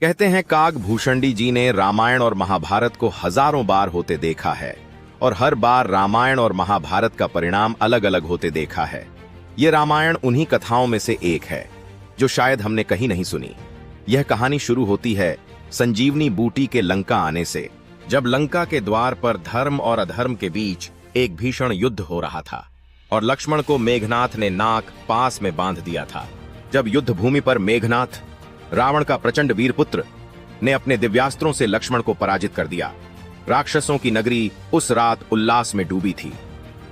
कहते हैं काग भूषणी जी ने रामायण और महाभारत को हजारों बार होते देखा है और हर बार रामायण और महाभारत का परिणाम अलग अलग होते देखा है। यह रामायण उन्हीं कथाओं में से एक है जो शायद हमने कहीं नहीं सुनी। यह कहानी शुरू होती है संजीवनी बूटी के लंका आने से, जब लंका के द्वार पर धर्म और अधर्म के बीच एक भीषण युद्ध हो रहा था और लक्ष्मण को मेघनाथ ने नाक पास में बांध दिया था। जब युद्ध भूमि पर मेघनाथ, रावण का प्रचंड वीर पुत्र, ने अपने दिव्यास्त्रों से लक्ष्मण को पराजित कर दिया। राक्षसों की नगरी उस रात उल्लास में डूबी थी।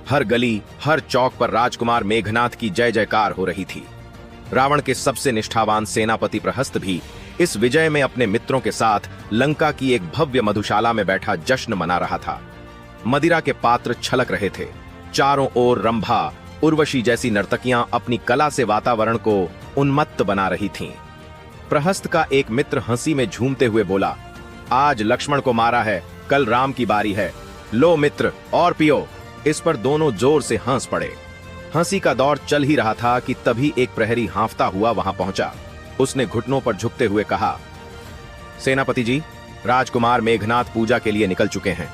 हर गली, हर चौक पर राजकुमार मेघनाथ की जय जयकार हो रही थी। रावण के सबसे निष्ठावान सेनापति प्रहस्त भी इस विजय में अपने मित्रों के साथ लंका की एक भव्य मधुशाला में बैठा जश्न मना रहा था। मदिरा के पात्र छलक रहे थे। चारों ओर रंभा, उर्वशी जैसी नर्तकियां अपनी कला से वातावरण को उन्मत्त बना रही थीं। प्रहस्त का एक मित्र हंसी में झूमते हुए बोला, आज लक्ष्मण को मारा है, कल राम की बारी है। लो मित्र, और पियो। इस पर दोनों जोर से हंस पड़े। हंसी का दौर चल ही रहा था कि तभी एक प्रहरी हांफता हुआ वहां पहुंचा। उसने घुटनों पर झुकते हुए कहा, सेनापति जी, राजकुमार मेघनाथ पूजा के लिए निकल चुके हैं।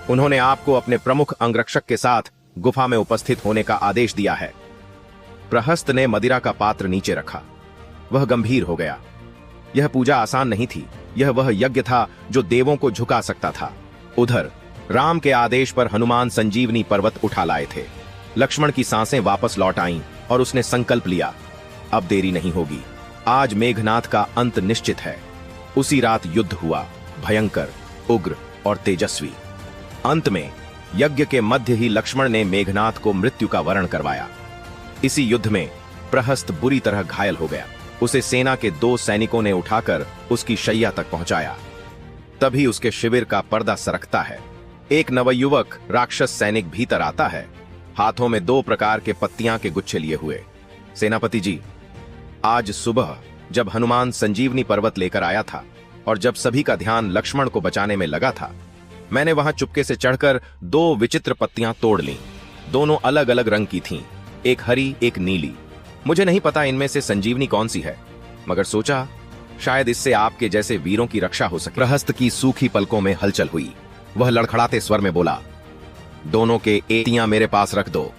उन्होंने आपको अपने प्रमुख अंगरक्षक के साथ गुफा में उपस्थित होने का आदेश दिया है। प्रहस्त ने मदिरा का पात्र नीचे रखा। वह गंभीर हो गया। यह पूजा आसान नहीं थी। यह वह यज्ञ था जो देवों को झुका सकता था। उधर राम के आदेश पर हनुमान संजीवनी पर्वत उठा लाए थे। लक्ष्मण की सांसें वापस लौट आईं और उसने संकल्प लिया, अब देरी नहीं होगी। आज मेघनाथ का अंत निश्चित है। उसी रात युद्ध हुआ, भयंकर, उग्र और तेजस्वी। अंत में यज्ञ के मध्य ही लक्ष्मण ने मेघनाथ को मृत्यु का वरण करवाया। इसी युद्ध में प्रहस्त बुरी तरह घायल हो गया। उसे सेना के 2 सैनिकों ने उठाकर उसकी शैया तक पहुंचाया। तभी उसके शिविर का पर्दा सरकता है। एक नवयुवक राक्षस सैनिक भीतर आता है, हाथों में 2 प्रकार के पत्तियां के गुच्छे लिए हुए। सेनापति जी, आज सुबह जब हनुमान संजीवनी पर्वत लेकर आया था और जब सभी का ध्यान लक्ष्मण को बचाने में लगा था, मैंने वहां चुपके से चढ़कर 2 विचित्र पत्तियां तोड़ लीं। दोनों अलग अलग रंग की थीं, एक हरी, एक नीली। मुझे नहीं पता इनमें से संजीवनी कौन सी है, मगर सोचा शायद इससे आपके जैसे वीरों की रक्षा हो सके। प्रहस्त की सूखी पलकों में हलचल हुई। वह लड़खड़ाते स्वर में बोला, दोनों के पत्तियां मेरे पास रख दो,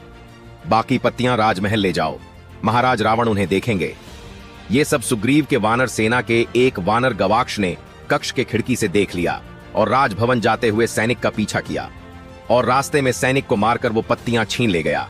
बाकी पत्तियां राजमहल ले जाओ। महाराज रावण उन्हें देखेंगे। ये सब सुग्रीव के वानर सेना के एक वानर गवाक्ष ने कक्ष के खिड़की से देख लिया और राजभवन जाते हुए सैनिक का पीछा किया और रास्ते में सैनिक को मारकर वो पत्तियां छीन ले गया।